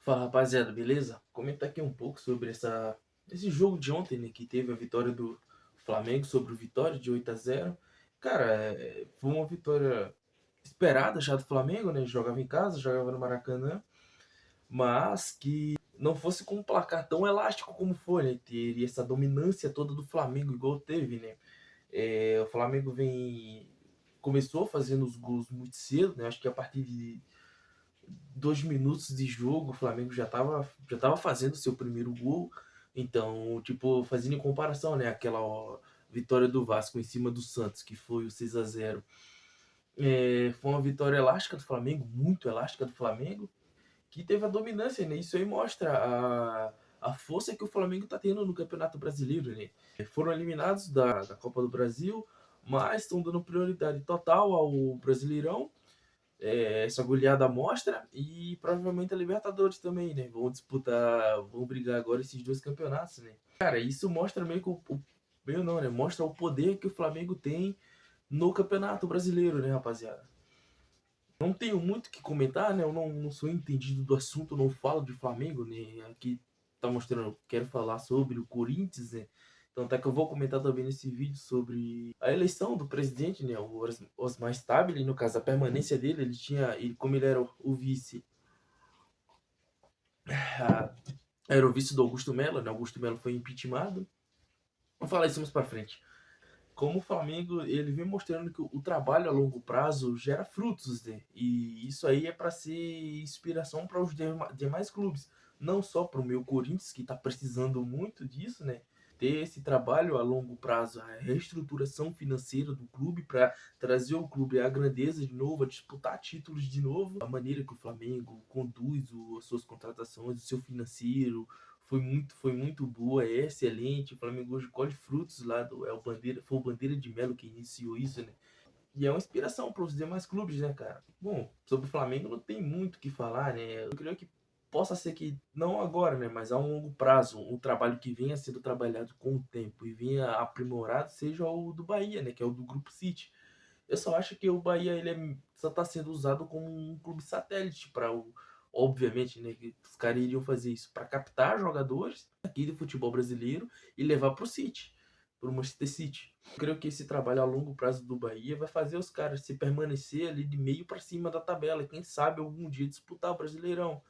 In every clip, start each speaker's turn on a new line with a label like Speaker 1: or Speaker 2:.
Speaker 1: Fala rapaziada, beleza? Comentar aqui um pouco sobre esse jogo de ontem, né, que teve a vitória do Flamengo sobre o Vitória de 8-0. Cara, foi uma vitória esperada já do Flamengo, né? Jogava em casa, jogava no Maracanã, mas que não fosse com um placar tão elástico como foi, né? Teria essa dominância toda do Flamengo, igual teve, né? O Flamengo começou fazendo os gols muito cedo, né? Acho que a partir de 2 minutos de jogo, o Flamengo já tava fazendo seu primeiro gol. Então, tipo, fazendo em comparação, né? Aquela vitória do Vasco em cima do Santos, que foi o 6-0. Foi uma vitória elástica do Flamengo, muito elástica do Flamengo, que teve a dominância, né? Isso aí mostra a força que o Flamengo tá tendo no Campeonato Brasileiro, né? Foram eliminados da Copa do Brasil, mas estão dando prioridade total ao Brasileirão. Essa goleada mostra e provavelmente a Libertadores também, né? Vão disputar, vão brigar agora esses dois campeonatos, né? Cara, isso mostra meio que meio não, né? Mostra o poder que o Flamengo tem no Campeonato Brasileiro, né, rapaziada? Não tenho muito o que comentar, né? Eu não sou entendido do assunto, não falo de Flamengo, né? Aqui tá mostrando, quero falar sobre o Corinthians, né? Então até que eu vou comentar também nesse vídeo sobre a eleição do presidente, né? O Osmar Stabile, no caso, a permanência dele, como ele era o vice, era o vice do Augusto Melo, né? Augusto Melo foi impeachmentado. Vamos falar isso mais pra frente. Como o Flamengo, ele vem mostrando que o trabalho a longo prazo gera frutos, né? E isso aí é para ser inspiração para os demais clubes, não só para o meu Corinthians, que está precisando muito disso, né? Ter esse trabalho a longo prazo, a reestruturação financeira do clube para trazer o clube à grandeza de novo, a disputar títulos de novo. A maneira que o Flamengo conduz as suas contratações, o seu financeiro, foi muito boa, é excelente. O Flamengo hoje colhe frutos lá foi o Bandeira de Melo que iniciou isso, né? E é uma inspiração para os demais clubes, né, cara? Bom, sobre o Flamengo não tem muito o que falar, né? Eu creio que possa ser que, não agora, né, mas a um longo prazo, um trabalho que venha sendo trabalhado com o tempo e venha aprimorado seja o do Bahia, né, que é o do Grupo City. Eu só acho que o Bahia só está sendo usado como um clube satélite para o. Obviamente, né, que os caras iriam fazer isso para captar jogadores aqui do futebol brasileiro e levar para o City, para o Manchester City. Eu creio que esse trabalho a longo prazo do Bahia vai fazer os caras se permanecer ali de meio para cima da tabela e quem sabe algum dia disputar o Brasileirão.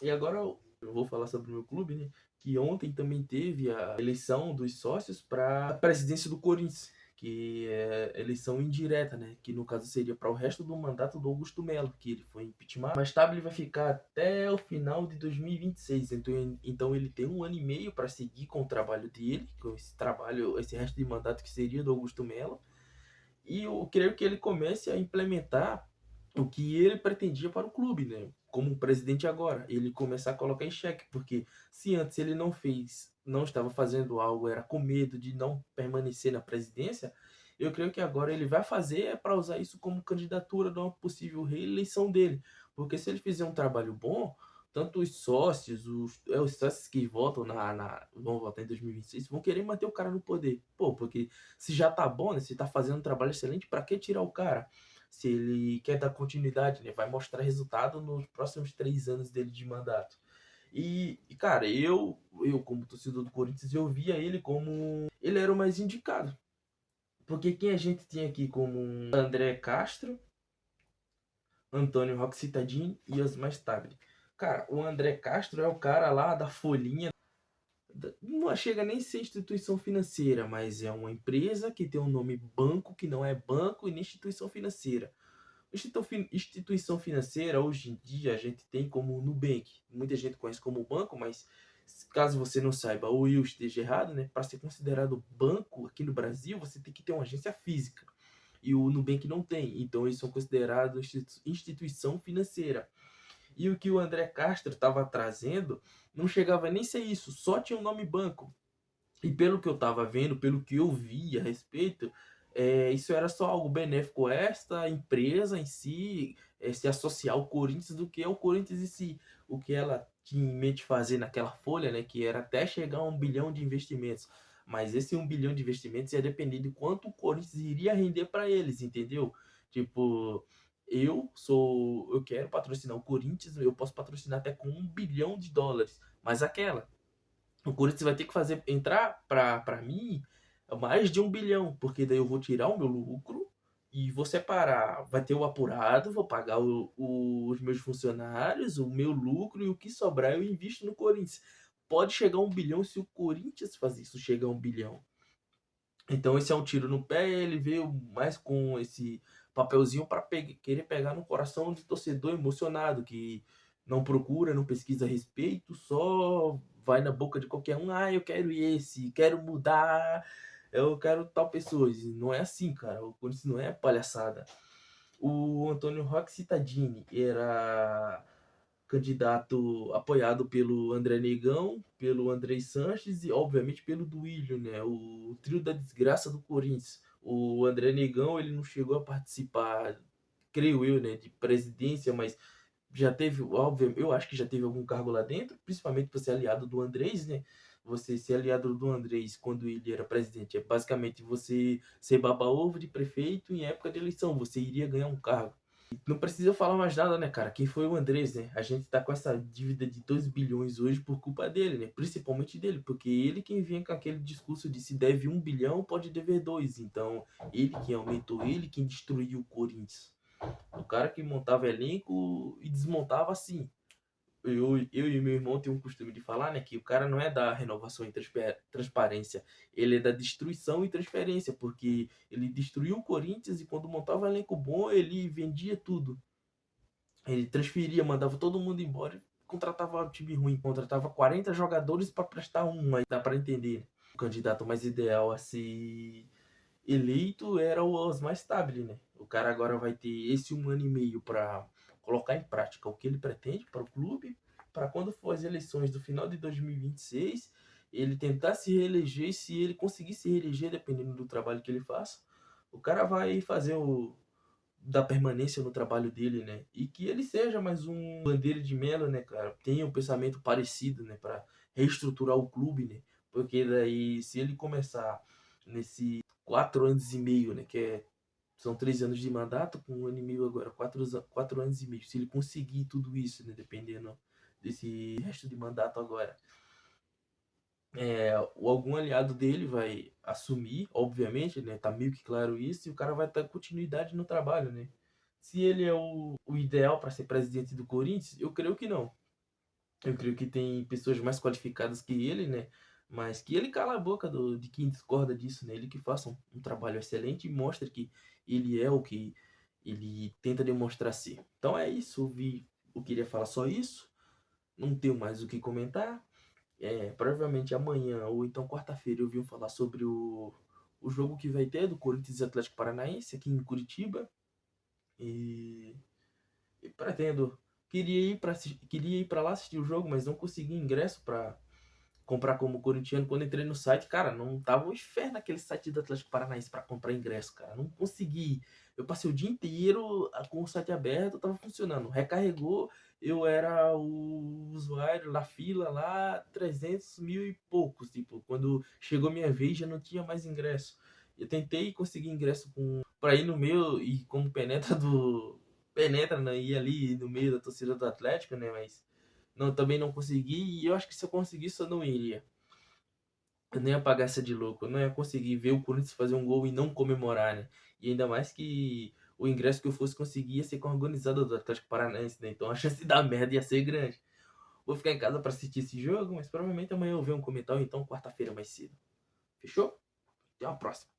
Speaker 1: E agora eu vou falar sobre o meu clube, né? Que ontem também teve a eleição dos sócios para a presidência do Corinthians, que é eleição indireta, né? Que no caso seria para o resto do mandato do Augusto Melo, que ele foi impeachment. Mas ele vai ficar até o final de 2026, então ele tem 1 ano e meio para seguir com o trabalho dele, com esse trabalho, esse resto de mandato que seria do Augusto Melo. E eu creio que ele comece a implementar o que ele pretendia para o clube, né? Como presidente agora, ele começar a colocar em xeque, porque se antes ele não fez, não estava fazendo algo, era com medo de não permanecer na presidência, eu creio que agora ele vai fazer para usar isso como candidatura de uma possível reeleição dele. Porque se ele fizer um trabalho bom, tanto os sócios, os sócios que votam vão votar em 2026, vão querer manter o cara no poder. Pô, porque se já tá bom, né? Se tá fazendo um trabalho excelente, para que tirar o cara? Se ele quer dar continuidade, né? Vai mostrar resultado nos próximos 3 anos dele de mandato. Cara, eu como torcedor do Corinthians, eu via ele como. Ele era o mais indicado. Porque quem a gente tinha aqui como André Castro, Antônio Roque Citadini e Osmar Stabile. Cara, o André Castro é o cara lá da Folhinha. Não chega nem a ser instituição financeira, mas é uma empresa que tem um nome banco, que não é banco e nem instituição financeira. Instituição financeira, hoje em dia, a gente tem como o Nubank. Muita gente conhece como banco, mas caso você não saiba ou eu esteja errado, né, para ser considerado banco aqui no Brasil, você tem que ter uma agência física. E o Nubank não tem, então eles são considerados instituição financeira. E o que o André Castro estava trazendo não chegava nem a ser isso, só tinha o nome banco. E pelo que eu estava vendo, pelo que eu vi a respeito, isso era só algo benéfico a esta empresa em si, se associar ao Corinthians do que ao Corinthians em si. O que ela tinha em mente fazer naquela folha, né, que era até chegar a 1 bilhão de investimentos. Mas esse 1 bilhão de investimentos ia depender de quanto o Corinthians iria render para eles, entendeu? Tipo, Eu quero patrocinar o Corinthians, eu posso patrocinar até com US$ 1 bilhão, mas o Corinthians vai ter que fazer entrar para mim mais de 1 bilhão, porque daí eu vou tirar o meu lucro e vou separar. Vai ter o apurado, vou pagar os meus funcionários, o meu lucro e o que sobrar eu invisto no Corinthians. Pode chegar a 1 bilhão se o Corinthians fazer isso chegar a 1 bilhão. Então esse é um tiro no pé, ele veio mais com esse papelzinho para querer pegar no coração de torcedor emocionado, que não procura, não pesquisa a respeito, só vai na boca de qualquer um, eu quero esse, quero mudar, eu quero tal pessoa. E não é assim, cara, o Corinthians não é palhaçada. O Antônio Roque Cittadini era candidato apoiado pelo André Negão, pelo Andrei Sanches e, obviamente, pelo Duílio, né? O trio da desgraça do Corinthians. O André Negão, ele não chegou a participar, creio eu, né, de presidência, mas já teve, óbvio, eu acho que já teve algum cargo lá dentro, principalmente por ser aliado do Andrés, né? Você ser aliado do Andrés quando ele era presidente é basicamente você ser baba-ovo de prefeito em época de eleição, você iria ganhar um cargo. Não precisa falar mais nada, né, cara? Quem foi o Andrés, né? A gente tá com essa dívida de 2 bilhões hoje por culpa dele, né? Principalmente dele, porque ele quem vinha com aquele discurso de se deve 1 bilhão, pode dever 2. Então, ele quem aumentou, ele quem destruiu o Corinthians. O cara que montava elenco e desmontava assim. Eu e meu irmão tem um costume de falar, né, que o cara não é da renovação e transparência, ele é da destruição e transferência, porque ele destruiu o Corinthians e quando montava elenco bom, ele vendia tudo. Ele transferia, mandava todo mundo embora, contratava um time ruim, contratava 40 jogadores para prestar um, aí dá para entender. Né? O candidato mais ideal a ser eleito era o Osmar Stabile, né? O cara agora vai ter esse 1 ano e meio para colocar em prática o que ele pretende para o clube, para quando for as eleições do final de 2026, ele tentar se reeleger e se ele conseguir se reeleger, dependendo do trabalho que ele faça, o cara vai fazer o da permanência no trabalho dele, né? E que ele seja mais um Bandeira de Melo, né, cara? Tenha um pensamento parecido, né, para reestruturar o clube, né? Porque daí, se ele começar nesse 4 anos e meio, né, são 3 anos de mandato, com 1 ano e meio agora, 4 anos e meio. Se ele conseguir tudo isso, né, dependendo desse resto de mandato agora, algum aliado dele vai assumir, obviamente, né? Tá meio que claro isso, e o cara vai ter continuidade no trabalho, né? Se ele é o ideal para ser presidente do Corinthians, eu creio que não. Eu creio que tem pessoas mais qualificadas que ele, né? Mas que ele cala a boca de quem discorda disso, né? Ele que faça um trabalho excelente e mostre que ele é o que ele tenta demonstrar ser. Então é isso, eu queria falar só isso. Não tenho mais o que comentar. Provavelmente amanhã ou então quarta-feira eu vim falar sobre o jogo que vai ter do Corinthians e Atlético Paranaense aqui em Curitiba. E, e pretendo. Queria ir para lá assistir o jogo, mas não consegui ingresso para comprar como corintiano. Quando entrei no site, cara, não tava um inferno aquele site do Atlético Paranaense para comprar ingresso, cara. Não consegui. Eu passei o dia inteiro com o site aberto, tava funcionando. Recarregou, eu era o usuário na fila lá, 300 mil e poucos. Tipo, quando chegou minha vez já não tinha mais ingresso. Eu tentei conseguir ingresso para ir no meio e como penetra, né, ir ali no meio da torcida do Atlético, né, mas não, também não consegui, e eu acho que se eu conseguisse eu não iria. Eu nem ia pagar essa de louco, eu não ia conseguir ver o Corinthians fazer um gol e não comemorar, né? E ainda mais que o ingresso que eu fosse conseguir ia ser com a organizada do Atlético Paranaense, né? Então a chance de dar merda ia ser grande. Vou ficar em casa para assistir esse jogo, mas provavelmente amanhã eu ver um comentário, então quarta-feira mais cedo. Fechou? Até a próxima.